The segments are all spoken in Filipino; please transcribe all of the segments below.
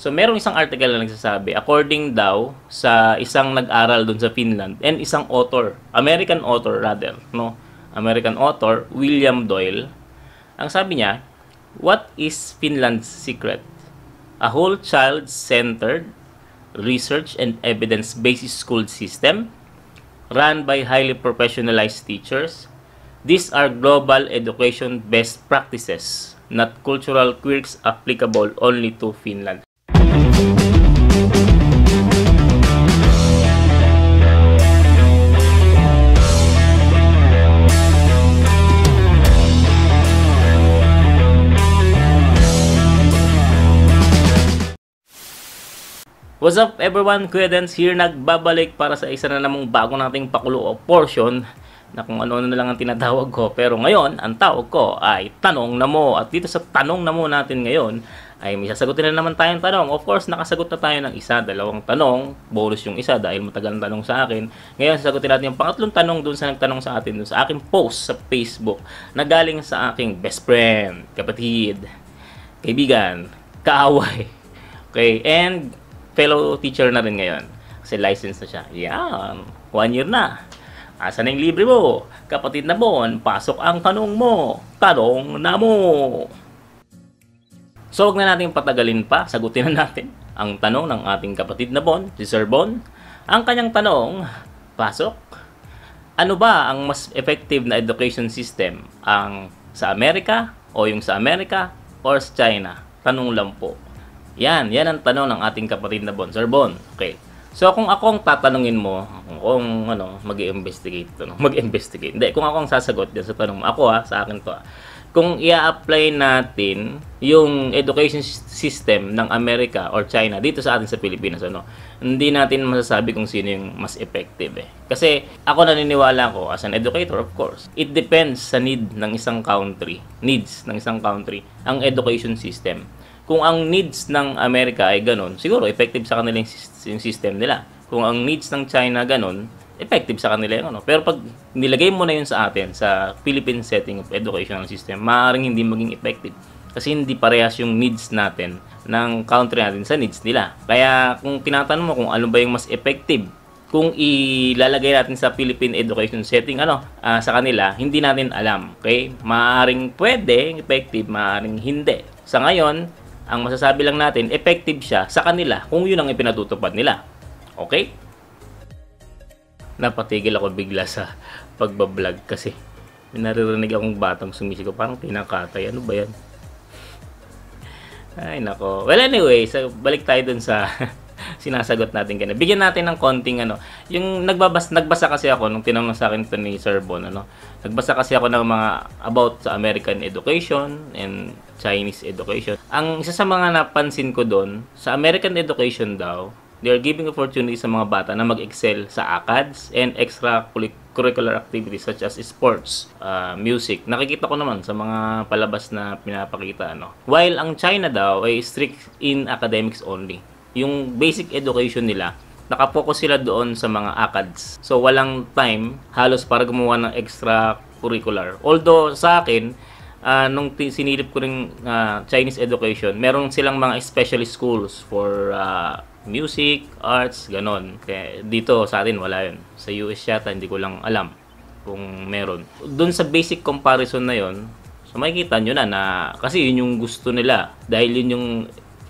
So, merong isang article na nagsasabi, according daw sa isang nag-aral dun sa Finland and isang author, American author rather, no? American author, William Doyle. Ang sabi niya, what is Finland's secret? A whole child-centered, research and evidence-based school system run by highly professionalized teachers. These are global education best practices, not cultural quirks applicable only to Finland. What's up everyone? Kuya Dance here, nagbabalik para sa isa na namang bago nating pakulo o portion na kung ano na lang ang tinatawag ko. Pero ngayon, ang tawag ko ay Tanong na Mo. At dito sa Tanong na Mo natin ngayon, ay may sasagutin na naman tayong tanong. Of course, nakasagot na tayo ng isa, dalawang tanong. Bonus yung isa dahil matagal ang tanong sa akin. Ngayon, sasagutin natin yung pangatlong tanong dun sa nagtanong sa atin, dun sa aking post sa Facebook na galing sa aking best friend, kapatid, kaibigan, kaaway. Okay, and fellow teacher na rin ngayon. Kasi licensed na siya. Yan. 1 year na. Asa na yung libre mo? Kapatid na Bon, pasok ang tanong mo. Tanong na mo. So, huwag na natin patagalin pa. Sagutin na natin ang tanong ng ating kapatid na Bon, si Sir Bon. Ang kanyang tanong, pasok. Ano ba ang mas effective na education system? Ang sa Amerika o yung sa Amerika or sa China? Tanong lang po. Yan ang tanong ng ating kapatid na Bon. Sir Bon, okay. So, kung ako ang tatanungin mo, kung mag-i-investigate to, no? Mag-investigate. Hindi, kung ako ang sasagot dyan sa tanong mo, ako sa akin to. Kung i-apply natin yung education system ng Amerika or China dito sa atin sa Pilipinas, hindi natin masasabi kung sino yung mas effective eh. Kasi ako naniniwala ko as an educator, of course, it depends sa need ng isang country, ang education system. Kung ang needs ng Amerika ay ganun, siguro effective sa kanila yung system nila. Kung ang needs ng China ganun, effective sa kanila yung Pero pag nilagay mo na yun sa atin, sa Philippine setting of educational system, maaaring hindi maging effective. Kasi hindi parehas yung needs natin ng country natin sa needs nila. Kaya kung tinatanong mo kung ano ba yung mas effective, kung ilalagay natin sa Philippine education setting, sa kanila, hindi natin alam. Okay? Maaaring pwede, effective, maaaring hindi. Sa ngayon, ang masasabi lang natin, effective siya sa kanila kung yun ang ipinatutupad nila. Okay? Napatigil ako bigla sa pagbablog kasi may naririnig akong batang sumisigaw. Parang pinakatay. Ano ba yan? Ay, nako. Well, anyway, balik tayo dun sa sinasagot natin kanina. Bigyan natin ng konting yung nagbasa kasi ako nung tinanong sa akin ito ni Sir Bon, Nagbasa kasi ako ng mga about sa American education and Chinese education. Ang isa sa mga napansin ko doon, sa American education daw, they are giving opportunities sa mga bata na mag-excel sa ACADS and extracurricular activities such as sports, music. Nakikita ko naman sa mga palabas na pinapakita. While ang China daw ay strict in academics only. Yung basic education nila, nakapokus sila doon sa mga ACADS. So, walang time halos para gumawa ng extracurricular. Although, sa akin, nung sinilip ko rin Chinese education, meron silang mga specialist schools for music, arts, ganon. Kaya dito sa atin, wala yun. Sa US yata, hindi ko lang alam kung meron. Doon sa basic comparison na yun, so makikita nyo na kasi yun yung gusto nila. Dahil yun yung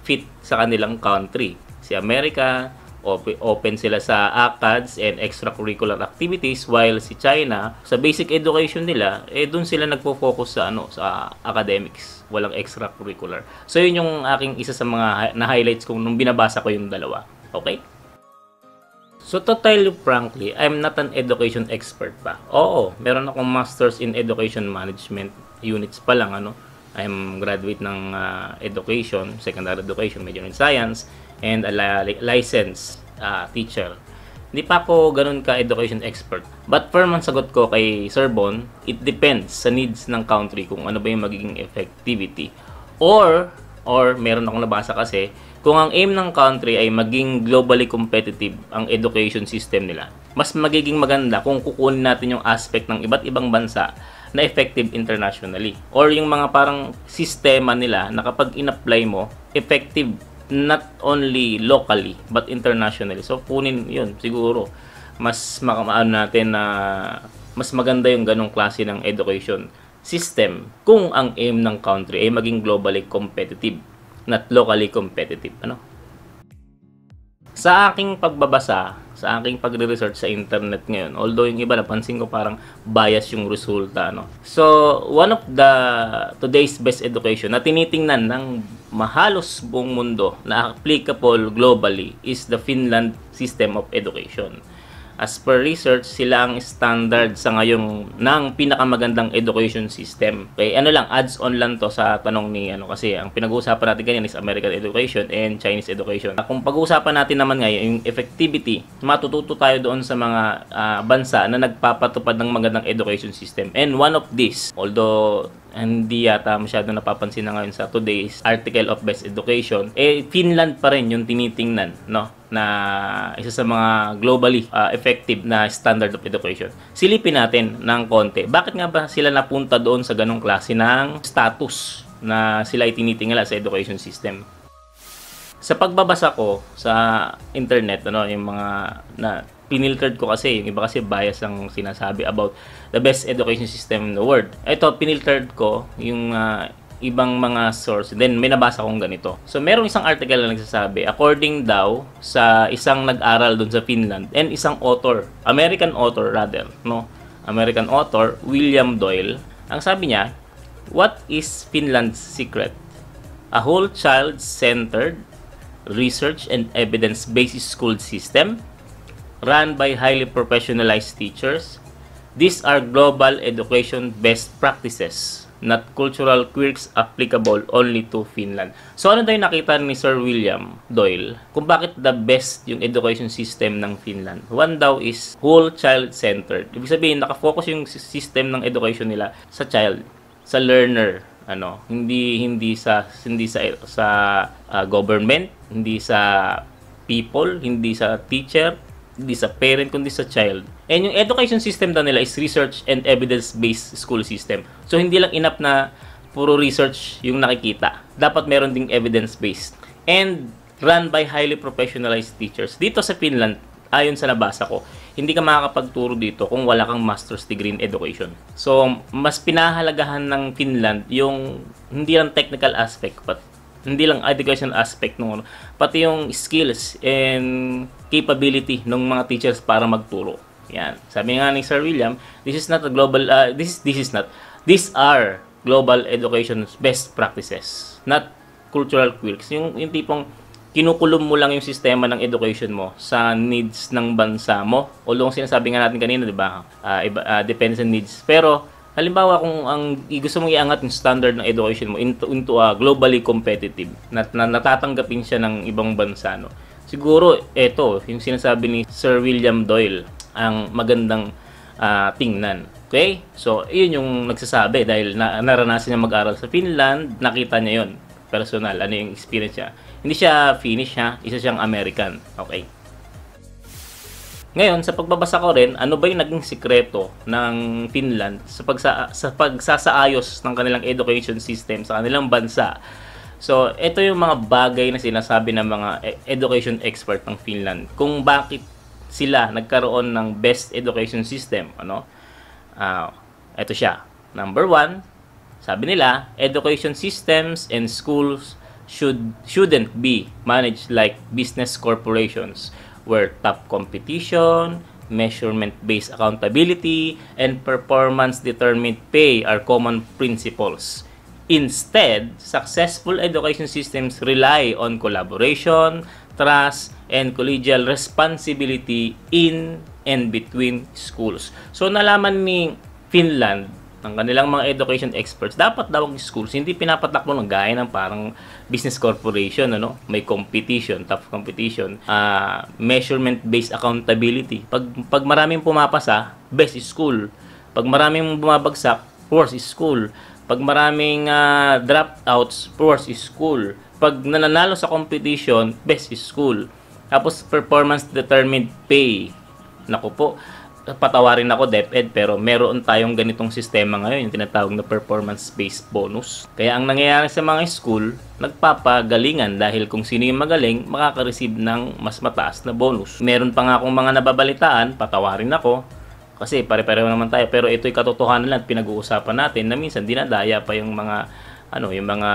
fit sa kanilang country. Si Amerika, open sila sa ACADS and extracurricular activities, while si China, sa basic education nila, doon sila nagpo-focus sa sa academics. Walang extracurricular. So yun yung aking isa sa mga na-highlights kung nung binabasa ko yung dalawa. Okay? So to tell you frankly, I'm not an education expert pa. Oo, meron akong Masters in Education Management units pa lang, I'm graduate ng education, secondary education, major in science, and a licensed teacher. Hindi pa ako ganun ka education expert. But firm ang sagot ko kay Sir Bon, it depends sa needs ng country kung ano ba yung magiging effectivity. Or meron akong nabasa kasi, kung ang aim ng country ay maging globally competitive ang education system nila, mas magiging maganda kung kukunin natin yung aspect ng iba't ibang bansa na effective internationally. Or yung mga parang sistema nila na kapag in-apply mo, effective not only locally but internationally. So kunin 'yun siguro mas makamaan natin na mas maganda yung ganong klase ng education system kung ang aim ng country ay maging globally competitive, not locally competitive. Sa aking pagbabasa, sa aking pagre-research sa internet ngayon, although yung iba napansin ko parang bias yung resulta, So, one of the today's best education na tinitingnan ng mahalos buong mundo na applicable globally is the Finland system of education. As per research, sila ang standard sa ngayon ng pinakamagandang education system. Okay, adds on lang to sa tanong ni kasi ang pinag-uusapan natin kanina is American education and Chinese education. Kung pag-uusapan natin naman ngayon yung effectivity, matututo tayo doon sa mga bansa na nagpapatupad ng magandang education system. And one of these, although hindi yata masyado napapansin na ngayon sa today's article of best education, Finland pa rin yung tinitingnan, na isa sa mga globally effective na standard of education. Silipin natin ng konti. Bakit nga ba sila napunta doon sa ganong klase ng status na sila ay tinitingala sa education system? Sa pagbabasa ko sa internet, yung mga na piniltered ko kasi, yung iba kasi bias ang sinasabi about the best education system in the world. Ito, piniltered ko yung ibang mga source. Then, may nabasa kong ganito. So, merong isang article na nagsasabi, according daw sa isang nag-aral doon sa Finland and isang author, American author, William Doyle, ang sabi niya, what is Finland's secret? A whole child-centered, research and evidence-based school system run by highly professionalized teachers. These are global education best practices, not cultural quirks applicable only to Finland. So ano daw yung nakita ni Sir William Doyle kung bakit the best yung education system ng Finland? One daw is whole child-centered. Ibig sabihin, nakafocus yung system ng education nila sa child, sa learner. Hindi sa government, hindi sa people, hindi sa teacher, hindi sa parent, kundi sa child. And yung education system daw nila is research and evidence-based school system. So, hindi lang enough na puro research yung nakikita. Dapat meron ding evidence-based. And run by highly professionalized teachers. Dito sa Finland, ayon sa nabasa ko, hindi ka makakapagturo dito kung wala kang master's degree in education. So, mas pinahalagahan ng Finland yung hindi lang technical aspect, but hindi lang education aspect nung pati yung skills and capability ng mga teachers para magturo. Yan. Sabi nga ni Sir William, these are global education best practices, not cultural quirks. Yung tipong kinukulong mo lang yung sistema ng education mo sa needs ng bansa mo. Although sinasabi nga natin kanina, di ba? Depends on needs. Pero halimbawa kung gusto mong iangat yung standard ng education mo into a globally competitive, na natatanggapin siya ng ibang bansa, siguro ito yung sinasabi ni Sir William Doyle ang magandang tingnan. Okay? So, yun yung nagsasabi dahil naranasan niya mag-aral sa Finland, nakita niya yun personal, ano yung experience niya. Hindi siya Finnish, isa siyang American. Okay? Ngayon, sa pagbabasa ko rin, ano ba yung naging sikreto ng Finland sa pagsasaayos ng kanilang education system sa kanilang bansa? So, ito yung mga bagay na sinasabi ng mga education expert ng Finland kung bakit sila nagkaroon ng best education system. Ito siya. Number 1, sabi nila, education systems and schools shouldn't be managed like business corporations where top competition, measurement-based accountability, and performance-determined pay are common principles. Instead, successful education systems rely on collaboration, trust, and collegial responsibility in and between schools. So, nalaman ni Finland ng kanilang mga education experts, dapat daw ang schools hindi pinapatakbo ng gaya ng parang business corporation, may competition, tough competition, measurement-based accountability. Pag maraming pumapasa, best is school. Pag maraming bumabagsak, worst is school. Pag maraming dropouts, worst is school. Pag nananalo sa competition, best is school. Tapos performance-determined pay. Naku po, patawarin ako DepEd, pero meron tayong ganitong sistema ngayon, yung tinatawag na performance-based bonus. Kaya ang nangyayari sa mga school, nagpapagalingan dahil kung sino yung magaling, makaka-receive ng mas mataas na bonus. Meron pa nga akong mga nababalitaan, patawarin ako, kasi pare-pareho naman tayo, pero ito'y katotohanan lang, pinag-uusapan natin na minsan dinadaya pa yung mga yung mga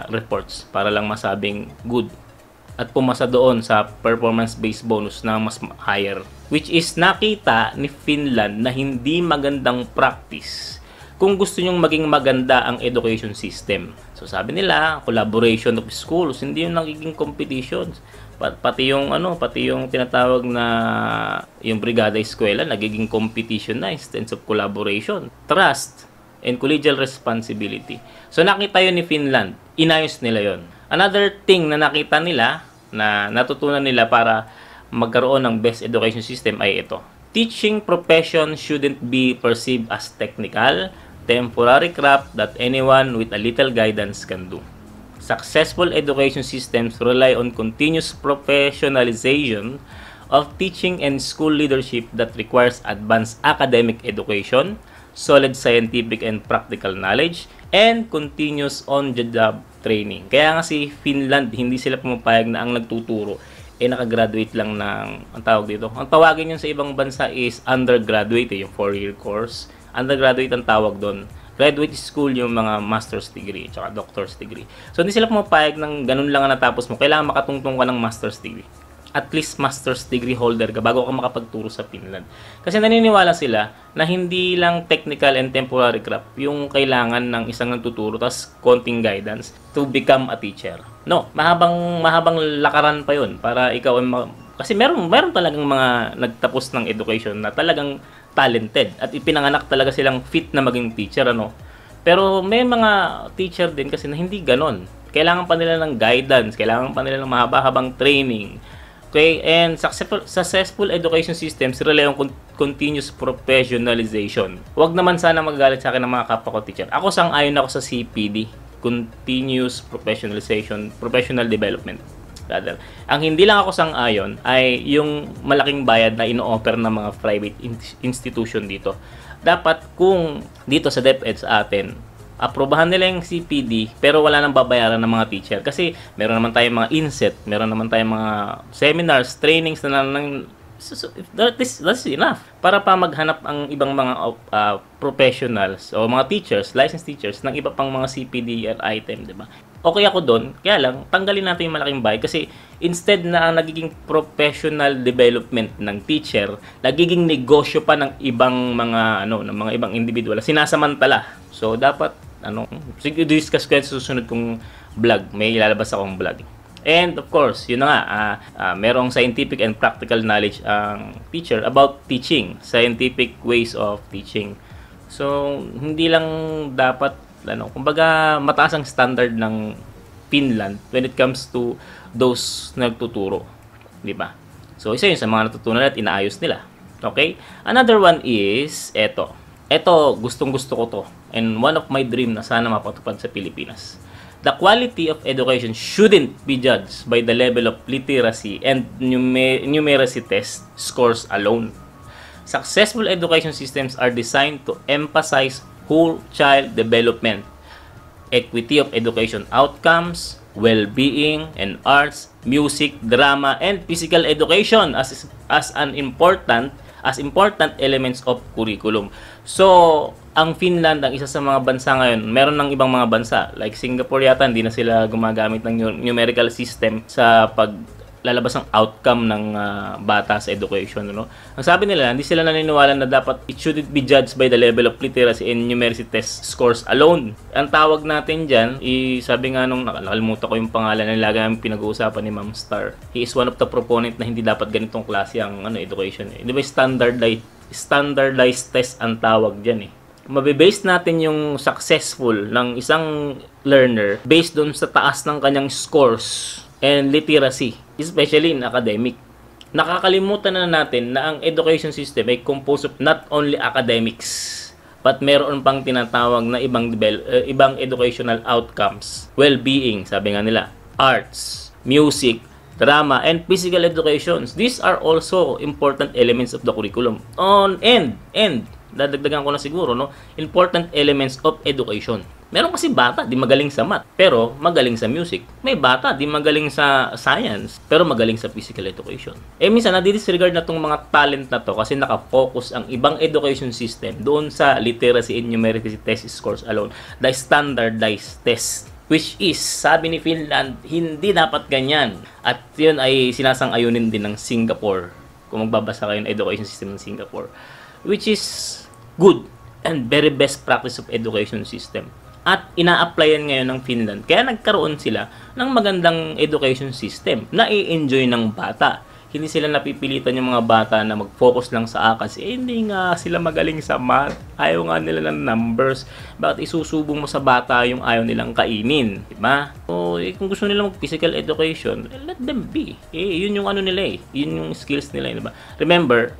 reports para lang masabing good at pumasa doon sa performance-based bonus na mas higher, which is nakita ni Finland na hindi magandang practice kung gusto nyong maging maganda ang education system. So sabi nila, collaboration of schools, hindi yung nagiging competitions. Pati yung tinatawag na yung brigada eskwela nagiging competition na instead of collaboration. Trust and collegial responsibility. So nakita yun ni Finland, inayos nila yon. Another thing na nakita nila, na natutunan nila para magkaroon ng best education system ay ito. Teaching profession shouldn't be perceived as technical, temporary craft that anyone with a little guidance can do. Successful education systems rely on continuous professionalization of teaching and school leadership that requires advanced academic education, solid scientific and practical knowledge, and continuous on-the-job training. Kaya nga si Finland, hindi sila pumapayag na ang nagtuturo nakagraduate lang ng, ang tawag dito, ang tawagin yun sa ibang bansa is undergraduate, yung 4-year course. Undergraduate ang tawag doon. Graduate school yung mga master's degree tsaka doctor's degree. So hindi sila pumapayag ng ganun lang ang natapos mo. Kailangan makatungtong ka ng master's degree. At least master's degree holder ka bago ka makapagturo sa Finland. Kasi naniniwala sila na hindi lang technical and temporary craft yung kailangan ng isang nagtuturo tas konting guidance to become a teacher. No, mahabang lakaran pa yun para ikaw kasi meron talagang mga nagtapos ng education na talagang talented at ipinanganak talaga silang fit na maging teacher, Pero may mga teacher din kasi na hindi ganon. Kailangan pa nila ng guidance, kailangan pa nila ng mahaba-habang training. Okay, and successful education systems rely on continuous professionalization. Huwag naman sana magagalit sa akin ng mga kapwa ko teacher. Ako sang-ayon ako sa CPD, continuous professionalization, professional development. Rather, ang hindi lang ako sang-ayon ay yung malaking bayad na ino-offer ng mga private institution dito. Dapat kung dito sa DepEd sa atin, aprobahan nila yung CPD pero wala nang babayaran ng mga teacher kasi meron naman tayong mga inset, meron naman tayong mga seminars, trainings na that's enough para pa maghanap ang ibang mga professionals o mga teachers, licensed teachers ng iba pang mga CPD item, di ba? Okay ako doon, kaya lang tanggalin natin yung malaking bayad kasi instead na nagiging professional development ng teacher, nagiging negosyo pa ng ibang mga ng mga ibang individual, sinasamantala. So dapat sige, discuss ko yan sa susunod kong vlog. May ilalabas akong vlog. And of course, yun na nga, merong scientific and practical knowledge ang teacher about teaching, scientific ways of teaching. So, hindi lang dapat, kumbaga mataas ang standard ng Finland when it comes to those nagtuturo. Di ba? So, isa yun sa mga natutunan at inaayos nila. Okay? Another one is, eto, gustong-gusto ko to. And one of my dream na sana mapatupad sa Pilipinas. The quality of education shouldn't be judged by the level of literacy and numeracy test scores alone. Successful education systems are designed to emphasize whole child development, equity of education outcomes, well-being, and arts, music, drama, and physical education as important elements of curriculum. So, ang Finland, ang isa sa mga bansa ngayon, meron ng ibang mga bansa, like Singapore yata, hindi na sila gumagamit ng numerical system sa paglalabas ng outcome ng bata sa education. Ang sabi nila, hindi sila naniniwala na dapat it shouldn't be judged by the level of literacy and numeracy test scores alone. Ang tawag natin dyan, sabi nga nung nakalimutan ko yung pangalan na lagi namin pinag-uusapan ni Ma'am Star. He is one of the proponent na hindi dapat ganitong klase ang education. Di ba standardized test ang tawag dyan Mabibase natin yung successful ng isang learner based doon sa taas ng kanyang scores and literacy, especially in academic. Nakakalimutan na natin na ang education system ay composed of not only academics, but meron pang tinatawag na ibang educational outcomes. Well-being, sabi nga nila, arts, music, drama, and physical educations. These are also important elements of the curriculum. Dadagdagan ko na siguro, important elements of education. Meron kasi bata, di magaling sa math, pero magaling sa music. May bata, di magaling sa science, pero magaling sa physical education. Minsan, nadi-disregard na tong mga talent na to kasi nakafocus ang ibang education system doon sa literacy and numeracy test scores alone, the standardized test. Which is, sabi ni Finland, hindi dapat ganyan. At yun ay sinasang-ayunin din ng Singapore. Kung magbabasa kayo ng education system ng Singapore. Which is good and very best practice of education system. At ina-applyan ngayon ng Finland. Kaya nagkaroon sila ng magandang education system na i-enjoy ng bata. Hindi sila napipilitan yung mga bata na mag-focus lang sa ACADS. Hindi nga sila magaling sa math. Ayaw nga nila ng numbers. Bakit isusubong mo sa bata yung ayaw nilang kainin? Diba? So, kung gusto nila mag-physical education, let them be. Yun yung ano nila eh. Yun yung skills nila. Diba? Remember,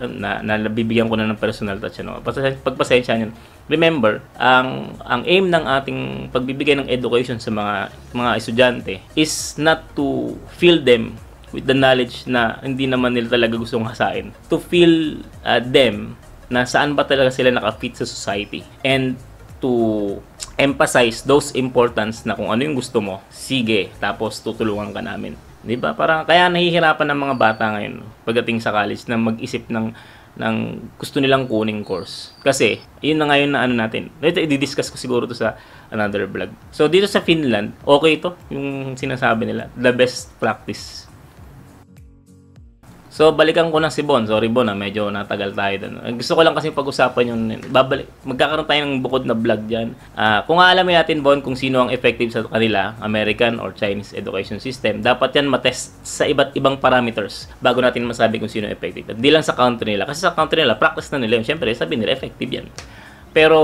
nabibigyan ko na ng personal touch. Ano? Pagpasensya nyo. Remember, ang aim ng ating pagbibigay ng education sa mga estudyante is not to fill them with the knowledge na hindi naman nila talaga gustong hasain. To feel them na saan ba talaga sila nakafit sa society. And to emphasize those importance na kung ano yung gusto mo, sige, tapos tutulungan ka namin. Diba? Parang kaya nahihirapan ng mga bata ngayon pagdating sa college na mag-isip ng gusto nilang kuning course. Kasi, yun na ngayon na ano natin. Ito, i-discuss ko siguro to sa another vlog. So, dito sa Finland, okay to yung sinasabi nila. The best practice. So, balikan ko na si Bon. Sorry, Bon, medyo natagal tayo doon. Gusto ko lang kasi pag-usapan yung magkakaroon tayo ng bukod na vlog dyan. Kung aalamin natin, Bon, kung sino ang effective sa kanila, American or Chinese education system, dapat yan matest sa iba't ibang parameters bago natin masabi kung sino effective. Hindi lang sa country nila. Kasi sa country nila, practice na nila yun. Siyempre, sabi nila, effective yan. Pero,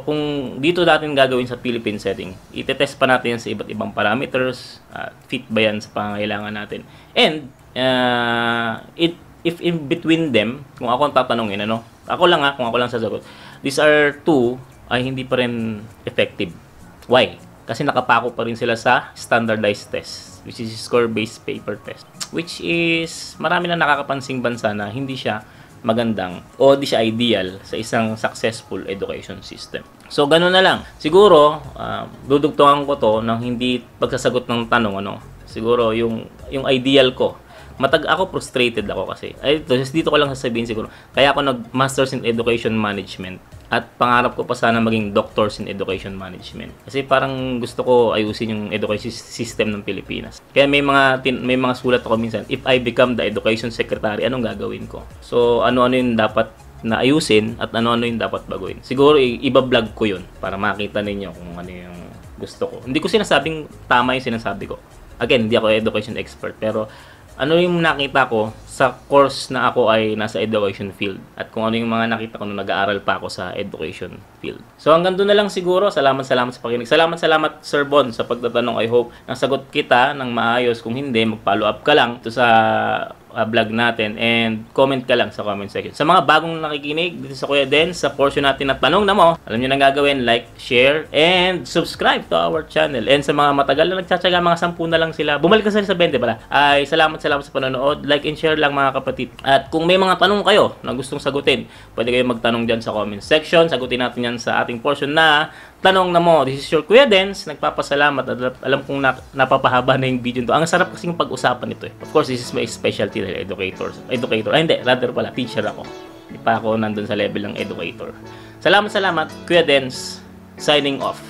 kung dito natin gagawin sa Philippine setting, itetest pa natin yan sa iba't ibang parameters, fit ba yan sa pangangailangan natin. And, if in between them, kung ako ang tatanungin, kung ako lang sasagot, these are two ay hindi pa rin effective. Why? Kasi nakapako pa rin sila sa standardized test, which is score-based paper test. Which is, marami na nakakapansing bansa na hindi siya magandang o di siya ideal sa isang successful education system. So, ganun na lang. Siguro, dudugtungan ko to ng hindi pagsasagot ng tanong, siguro yung ideal ko. Ako frustrated ako kasi. Dito ko lang sasabihin siguro. Kaya ako nag-Masters in Education Management at pangarap ko pa sana maging Doctors in Education Management. Kasi parang gusto ko ayusin yung education system ng Pilipinas. Kaya may mga sulat ako minsan, if I become the Education Secretary, anong gagawin ko? So, ano-ano yung dapat na ayusin at ano-ano yung dapat baguhin. Siguro, iba-vlog ko yun para makita ninyo kung ano yung gusto ko. Hindi ko sinasabing tama yung sinasabi ko. Again, hindi ako education expert, pero ano yung nakita ko sa course na ako ay nasa education field at kung ano yung mga nakita ko nung nag-aaral pa ako sa education field. So hanggang doon na lang siguro. Salamat sa pakikinig. Salamat Sir Bon sa pagtatanong. I hope nasagot kita ng maayos. Kung hindi, mag-follow up ka lang to sa vlog natin and comment ka lang sa comment section. Sa mga bagong nakikinig dito sa Kuya Den, sa portion natin na tanong na mo, alam nyo na gagawin, like, share, and subscribe to our channel. And sa mga matagal na nagtsatsaga, mga 10 na lang sila, bumalik na sila sa 20 pala, ay salamat sa panonood, like and share lang mga kapatid. At kung may mga tanong kayo na gustong sagutin, pwede kayo magtanong dyan sa comment section. Sagutin natin yan sa ating portion na tanong na mo. This is your Kuya Dens. Nagpapasalamat at alam kong napapahaba na yung video nito. Ang sarap kasing pag-usapan nito eh. Of course, this is my specialty na educator. Teacher ako. Hindi pa ako nandun sa level ng educator. Salamat. Kuya Dens, signing off.